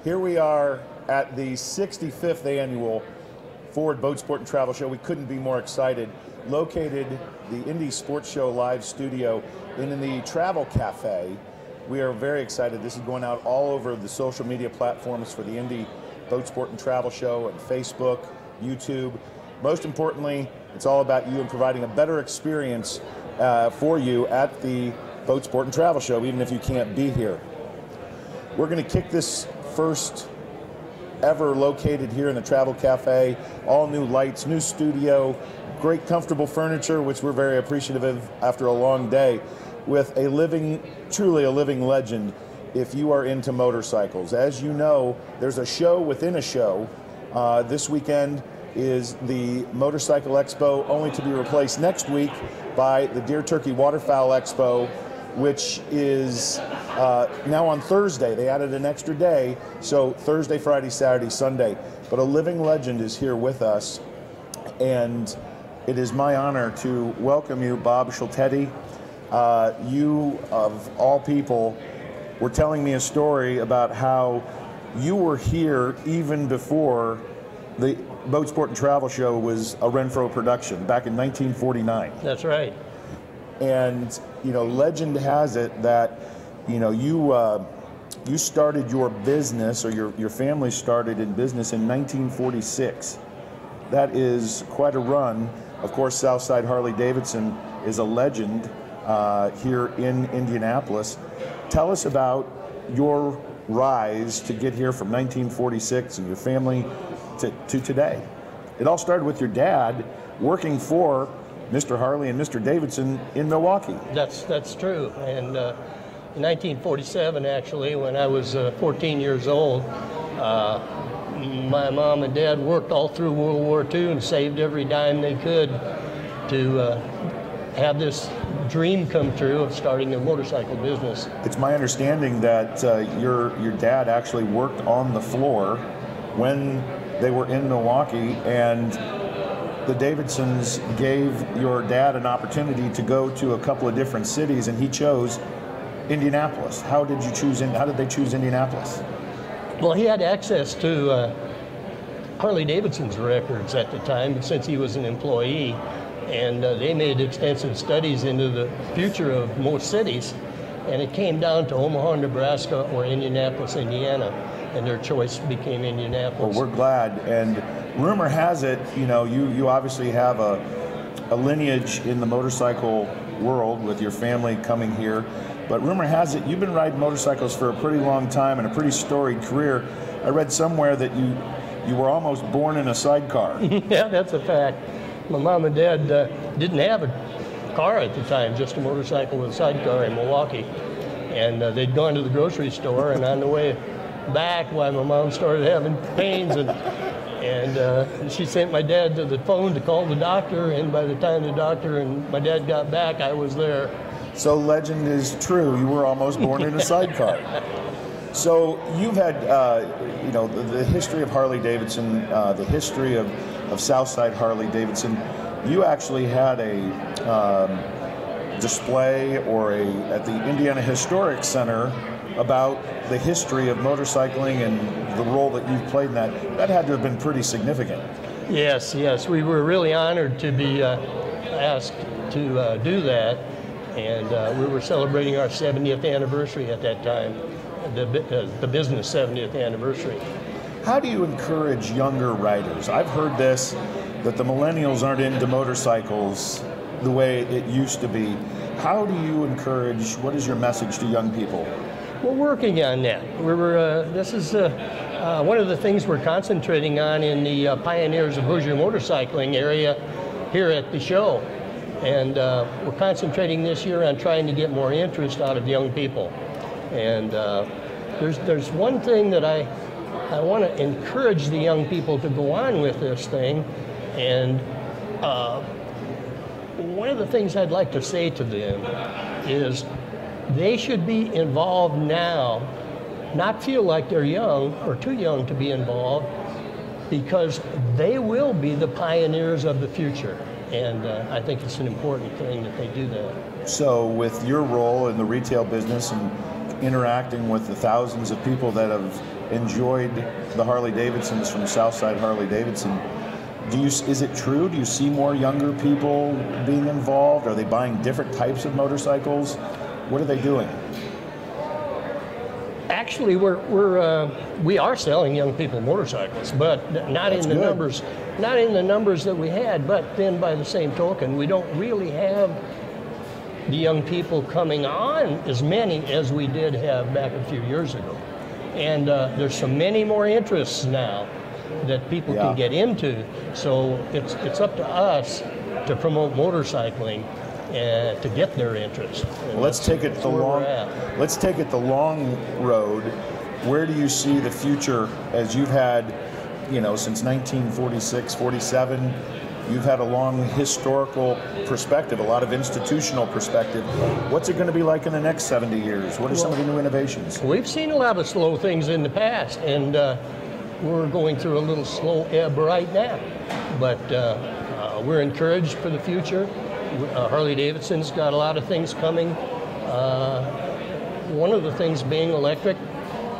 Here we are at the 65th annual Ford Boat Sport and Travel Show. We couldn't be more excited. Located the Indy Sports Show live studio in the Travel Cafe. We are very excited. This is going out all over the social media platforms for the Indy Boat Sport and Travel Show and Facebook, YouTube. Most importantly, it's all about you and providing a better experience for you at the Boat Sport and Travel Show, even if you can't be here. We're going to kick this first ever located here in the Travel Cafe. All new lights, new studio, great comfortable furniture, which we're very appreciative of after a long day, with a living, truly a living legend if you are into motorcycles. As you know, there's a show within a show. This weekend is the Motorcycle Expo, only to be replaced next week by the Deer Turkey Waterfowl Expo, which is now on Thursday. They added an extra day, so Thursday, Friday, Saturday, Sunday. But a living legend is here with us, and it is my honor to welcome you, Bob Schultetti. You, of all people, were telling me a story about how you were here even before the Boat Sport and Travel Show was a Renfro production back in 1949. That's right. And you know, legend has it that you started your business, or your family started in business in 1946. That is quite a run. Of course, Southside Harley-Davidson is a legend here in Indianapolis. Tell us about your rise to get here from 1946 and your family to today. It all started with your dad working for Mr. Harley and Mr. Davidson in Milwaukee. That's true. And in 1947, actually, when I was 14 years old, my mom and dad worked all through World War II and saved every dime they could to have this dream come true of starting a motorcycle business. It's my understanding that your dad actually worked on the floor when they were in Milwaukee, and the Davidsons gave your dad an opportunity to go to a couple of different cities, and he chose Indianapolis. How did they choose Indianapolis? Well, he had access to Harley-Davidson's records at the time, since he was an employee, and they made extensive studies into the future of most cities, and it came down to Omaha, Nebraska, or Indianapolis, Indiana, and their choice became Indianapolis. Well, we're glad, and rumor has it, you obviously have a lineage in the motorcycle world with your family coming here, but rumor has it you've been riding motorcycles for a pretty long time and a pretty storied career. I read somewhere that you were almost born in a sidecar. Yeah, that's a fact. My mom and dad didn't have a car at the time, just a motorcycle with a sidecar in Milwaukee. And they'd gone to the grocery store, and on the way back, my mom started having pains, and she sent my dad to the phone to call the doctor, and by the time the doctor and my dad got back, I was there. So legend is true, you were almost born in a sidecar. So you've had, the history of Harley-Davidson, the history of Southside Harley-Davidson. You actually had a display at the Indiana Historic Center about the history of motorcycling and the role that you've played in that. That had to have been pretty significant. Yes, we were really honored to be asked to do that, and we were celebrating our 70th anniversary at that time, the business 70th anniversary. How do you encourage younger riders? I've heard this, that the millennials aren't into motorcycles the way it used to be. How do you encourage, what is your message to young people? We're working on that. This is one of the things we're concentrating on in the Pioneers of Hoosier Motorcycling area here at the show. And we're concentrating this year on trying to get more interest out of young people. And there's one thing that I want to encourage the young people to go on with this thing, and one of the things I'd like to say to them is they should be involved now, not feel like they're young or too young to be involved, because they will be the pioneers of the future. And I think it's an important thing that they do that. So with your role in the retail business and interacting with the thousands of people that have enjoyed the Harley-Davidsons from Southside Harley-Davidson, is it true? Do you see more younger people being involved? Are they buying different types of motorcycles? What are they doing? Actually, we are selling young people motorcycles, but not in the numbers, not in the numbers that we had. But then, by the same token, we don't really have the young people coming on as many as we did have back a few years ago. And there's so many more interests now that people can get into. So it's up to us to promote motorcycling and to get their interest. Well, let's take it the long road. Where do you see the future as you've had, since 1946, 47? You've had a long historical perspective, a lot of institutional perspective. What's it going to be like in the next 70 years? What are some of the new innovations? We've seen a lot of slow things in the past, and we're going through a little slow ebb right now. But we're encouraged for the future. Harley-Davidson's got a lot of things coming. One of the things being electric.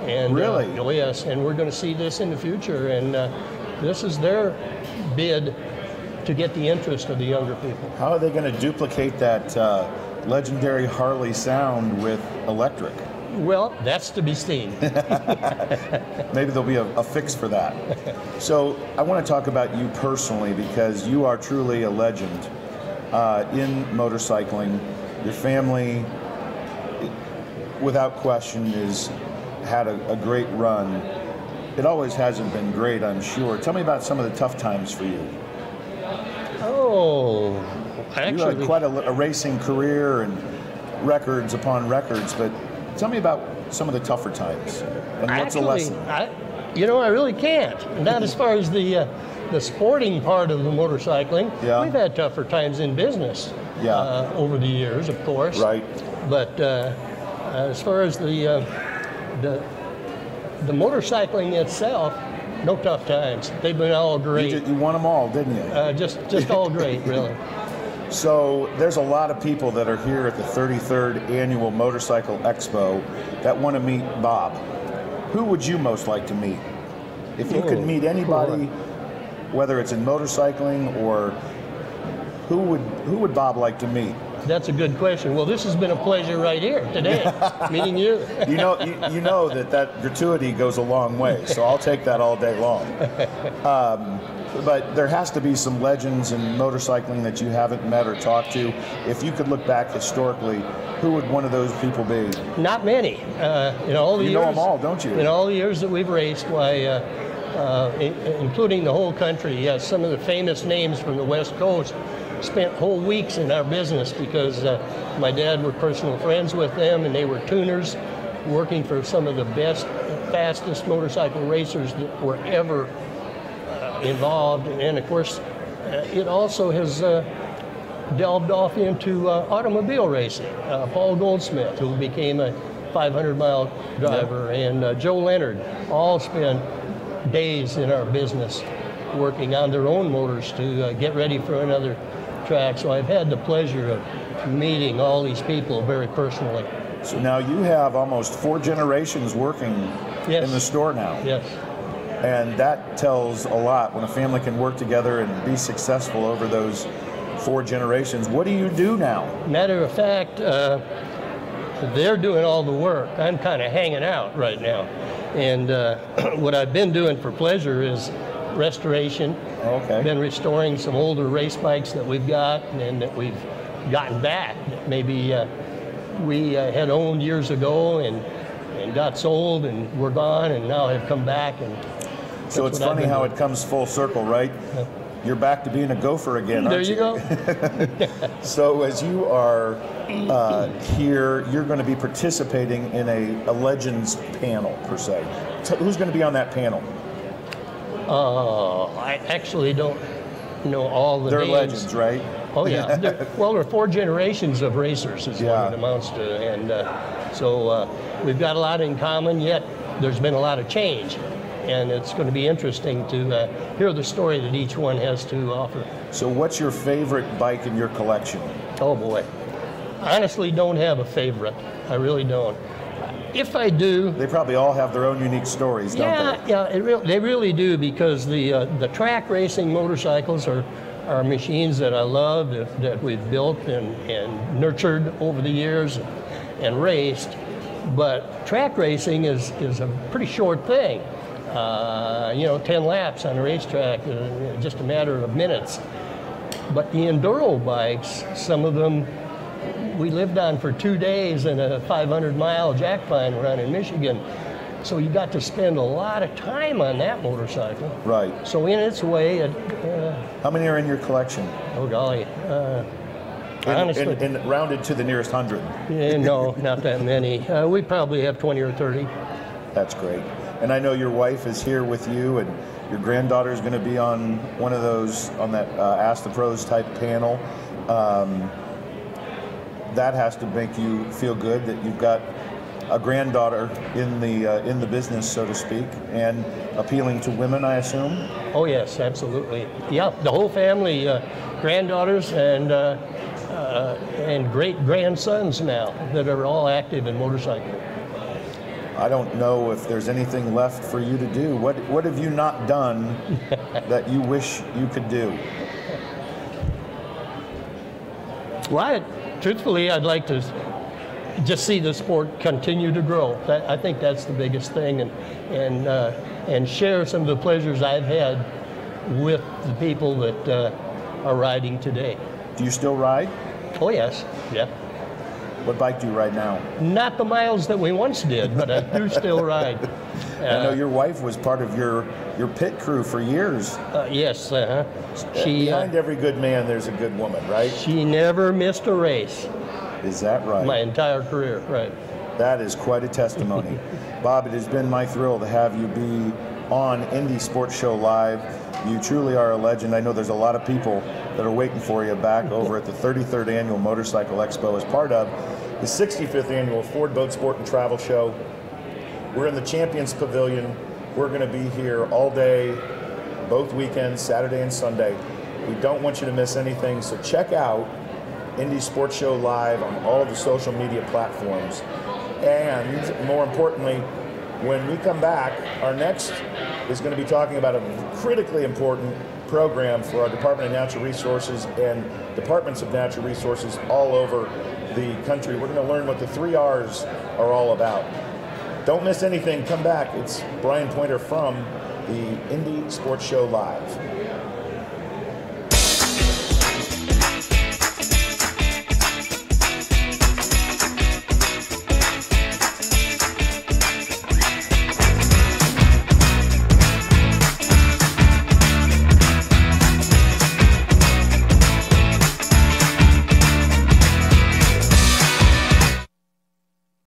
And, really? Oh yes, and we're going to see this in the future. And this is their bid to get the interest of the younger people. How are they going to duplicate that legendary Harley sound with electric? Well, that's to be seen. Maybe there'll be a fix for that. So I want to talk about you personally, because you are truly a legend in motorcycling. Your family, without question, has had a great run. It always hasn't been great, I'm sure. Tell me about some of the tough times for you. Oh, actually, you had quite a racing career and records upon records, but tell me about some of the tougher times and what's a lesson. I really can't. Not as far as the sporting part of the motorcycling. Yeah. We've had tougher times in business over the years, of course. Right. But as far as the motorcycling itself, no tough times. They've been all great. You won them all, didn't you? Just all great, really. So there's a lot of people that are here at the 33rd Annual Motorcycle Expo that want to meet Bob. Who would you most like to meet? If you could meet anybody, whether it's in motorcycling or who would Bob like to meet? That's a good question. Well, this has been a pleasure right here today, meeting you. You know that gratuity goes a long way, so I'll take that all day long. But there has to be some legends in motorcycling that you haven't met or talked to. If you could look back historically, who would one of those people be? Not many. In all the years, you know them all, don't you? In all the years that we've raced, why, including the whole country, yes, some of the famous names from the West Coast spent whole weeks in our business because my dad were personal friends with them, and they were tuners working for some of the best, fastest motorcycle racers that were ever involved. And of course, it also has delved off into automobile racing. Paul Goldsmith, who became a 500-mile driver, and Joe Leonard, all spent days in our business working on their own motors to get ready for another track. So I've had the pleasure of meeting all these people very personally. So now you have almost 4 generations working in the store now. Yes. And that tells a lot when a family can work together and be successful over those 4 generations. What do you do now? Matter of fact, they're doing all the work. I'm kind of hanging out right now. And what I've been doing for pleasure is restoration. Okay. Been restoring some older race bikes that we've got and that we've gotten back. Maybe we had owned years ago and got sold and were gone, and now have come back. And so it's funny how it comes full circle, right? Yeah. You're back to being a gopher again, aren't you? There you go. So as you are here, you're going to be participating in a Legends panel, per se. Who's going to be on that panel? I actually don't know all the names. They're legends, right? Oh, yeah. There are 4 generations of racers is what it amounts to. And so we've got a lot in common, yet there's been a lot of change. And it's going to be interesting to hear the story that each one has to offer. So what's your favorite bike in your collection? Oh, boy. Honestly, don't have a favorite. I really don't. If I do, They probably all have their own unique stories, don't they? yeah, they really do, because the track racing motorcycles are machines that I love, that we've built and nurtured over the years and raced. But track racing is a pretty short thing. 10 laps on a racetrack, just a matter of minutes. But the enduro bikes, some of them we lived on for 2 days in a 500-mile jack pine run in Michigan. So you got to spend a lot of time on that motorcycle. Right. So in its way, how many are in your collection? Oh golly, honestly, and rounded to the nearest 100. No, not that many. We probably have 20 or 30. That's great. And I know your wife is here with you, and your granddaughter is going to be on one of those, on that Ask the Pros type panel. That has to make you feel good that you've got a granddaughter in the business, so to speak, and appealing to women, I assume. Oh yes, absolutely. Yeah, the whole family, granddaughters and great grandsons now that are all active in motorcycling. I don't know if there's anything left for you to do. What have you not done that you wish you could do? Well, truthfully, I'd like to just see the sport continue to grow. I think that's the biggest thing, and share some of the pleasures I've had with the people that are riding today. Do you still ride? Oh yes, yeah. What bike do you ride now? Not the miles that we once did, but I do still ride. I know your wife was part of your pit crew for years. Yes, behind every good man, there's a good woman, right? She never missed a race. Is that right? My entire career, right. That is quite a testimony. Bob, it has been my thrill to have you be on Indy Sports Show Live. You truly are a legend. I know there's a lot of people that are waiting for you back over at the 33rd Annual Motorcycle Expo as part of the 65th Annual Ford Boat Sport and Travel Show. We're in the Champions Pavilion. We're going to be here all day, both weekends, Saturday and Sunday. We don't want you to miss anything, so check out Indy Sports Show Live on all of the social media platforms. And more importantly, when we come back, our next is going to be talking about a critically important program for our Department of Natural Resources and departments of natural resources all over the country. We're going to learn what the 3 R's are all about. Don't miss anything. Come back. It's Brian Pointer from the Indy Sports Show Live.